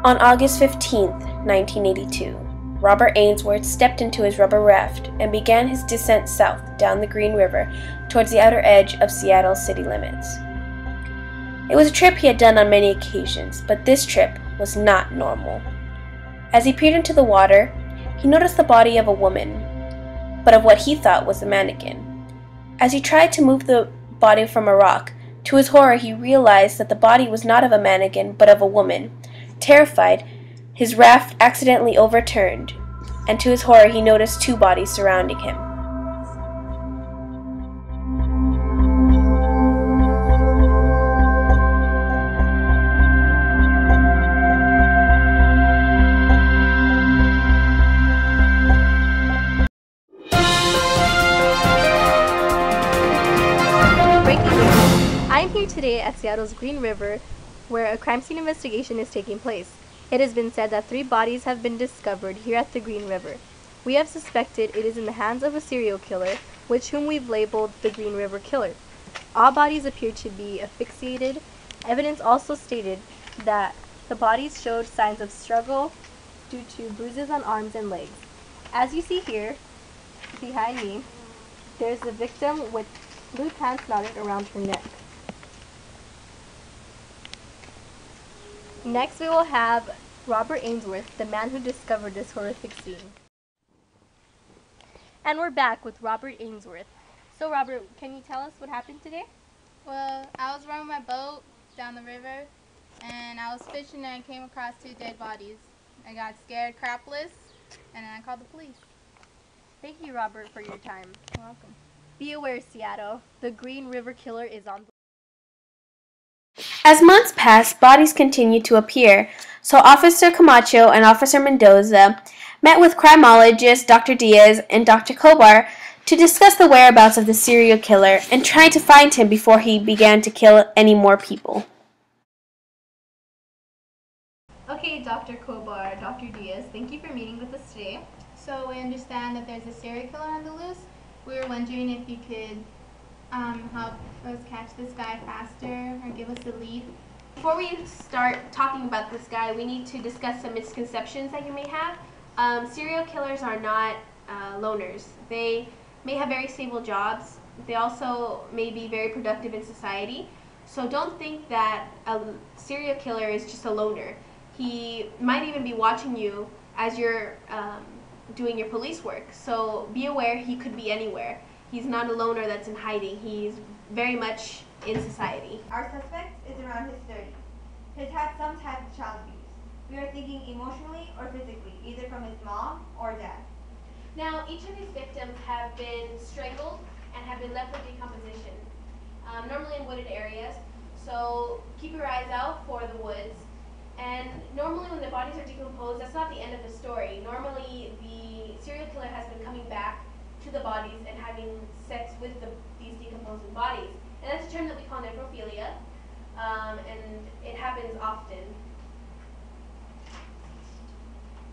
On August 15, 1982, Robert Ainsworth stepped into his rubber raft and began his descent south down the Green River towards the outer edge of Seattle's city limits. It was a trip he had done on many occasions, but this trip was not normal. As he peered into the water, he noticed the body of a woman, but of what he thought was a mannequin. As he tried to move the body from a rock, to his horror he realized that the body was not of a mannequin, but of a woman. Terrified, his raft accidentally overturned, and to his horror he noticed two bodies surrounding him. Breaking news. I am here today at Seattle's Green River, where a crime scene investigation is taking place. It has been said that 3 bodies have been discovered here at the Green River. We have suspected it is in the hands of a serial killer, whom we've labeled the Green River Killer. All bodies appear to be asphyxiated. Evidence also stated that the bodies showed signs of struggle due to bruises on arms and legs. As you see here, behind me, there's a victim with blue pants knotted around her neck. Next, we will have Robert Ainsworth, the man who discovered this horrific scene. And we're back with Robert Ainsworth. So Robert, can you tell us what happened today? Well, I was rowing my boat down the river, and I was fishing and I came across 2 dead bodies. I got scared crapless, and then I called the police. Thank you, Robert, for your time. You're welcome. Be aware, Seattle, the Green River Killer is on the... As months passed, bodies continued to appear, so Officer Camacho and Officer Mendoza met with criminologist Dr. Diaz and Dr. Kobar to discuss the whereabouts of the serial killer and try to find him before he began to kill any more people. Okay, Dr. Kobar, Dr. Diaz, thank you for meeting with us today. So we understand that there's a serial killer on the loose. We were wondering if you could help us catch this guy faster or give us a lead. Before we start talking about this guy, we need to discuss some misconceptions that you may have. Serial killers are not loners. They may have very stable jobs. They also may be very productive in society. So don't think that a serial killer is just a loner. He might even be watching you as you're doing your police work. So be aware he could be anywhere. He's not a loner that's in hiding. He's very much in society. Our suspect is around his 30s. He's had some type of child abuse. We are thinking emotionally or physically, either from his mom or dad. Now, each of these victims have been strangled and have been left for decomposition, normally in wooded areas. So keep your eyes out for the woods. And normally when the bodies are decomposed, that's not the end of the story. Normally the serial killer has been coming back to the bodies and having sex with these decomposing bodies. And that's a term that we call necrophilia, and it happens often.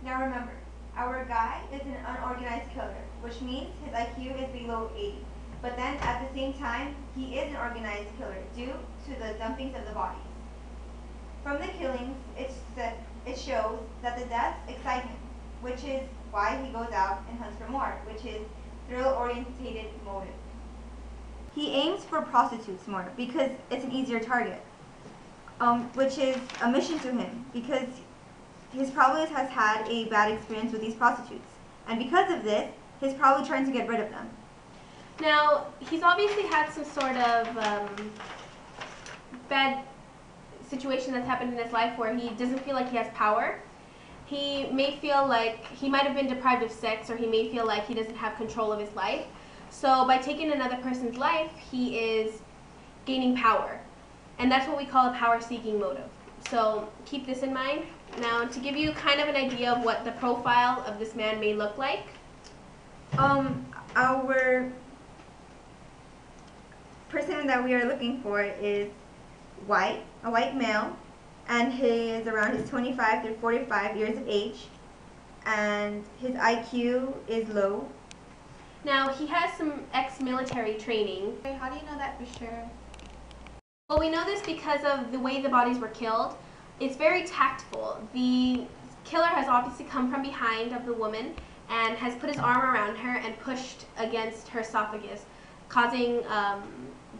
Now remember, our guy is an unorganized killer, which means his IQ is below 80. But then at the same time, he is an organized killer due to the dumpings of the bodies. From the killings, it shows that the deaths excite him, which is why he goes out and hunts for more, which is thrill-orientated motive. He aims for prostitutes more because it's an easier target, which is a mission to him because he probably has had a bad experience with these prostitutes. And because of this, he's probably trying to get rid of them. Now, he's obviously had some sort of bad situation that's happened in his life where he doesn't feel like he has power. He may feel like he might have been deprived of sex, or he may feel like he doesn't have control of his life. So by taking another person's life, he is gaining power. And that's what we call a power-seeking motive. So keep this in mind. Now, to give you kind of an idea of what the profile of this man may look like. Our person that we are looking for is white, a white male, and he is around his 25 to 45 years of age, and his IQ is low. Now, he has some ex-military training. How do you know that for sure? Well, we know this because of the way the bodies were killed. it's very tactful. The killer has obviously come from behind of the woman and has put his arm around her and pushed against her esophagus, causing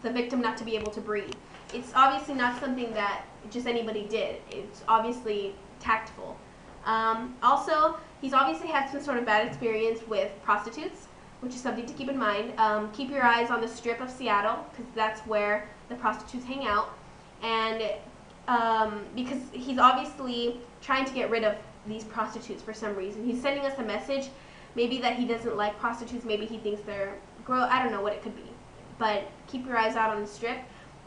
the victim not to be able to breathe. It's obviously not something that just anybody did. It's obviously tactful. Also, he's obviously had some sort of bad experience with prostitutes, which is something to keep in mind. Keep your eyes on the strip of Seattle, because that's where the prostitutes hang out. And because he's obviously trying to get rid of these prostitutes for some reason. He's sending us a message, maybe that he doesn't like prostitutes, maybe he thinks they're gross, I don't know what it could be. But keep your eyes out on the strip.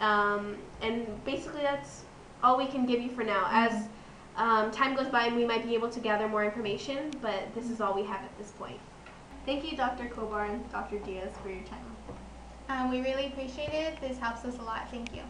And basically that's all we can give you for now. As time goes by, we might be able to gather more information, but this is all we have at this point. Thank you, Dr. Kobar and Dr. Diaz, for your time. We really appreciate it. This helps us a lot. Thank you.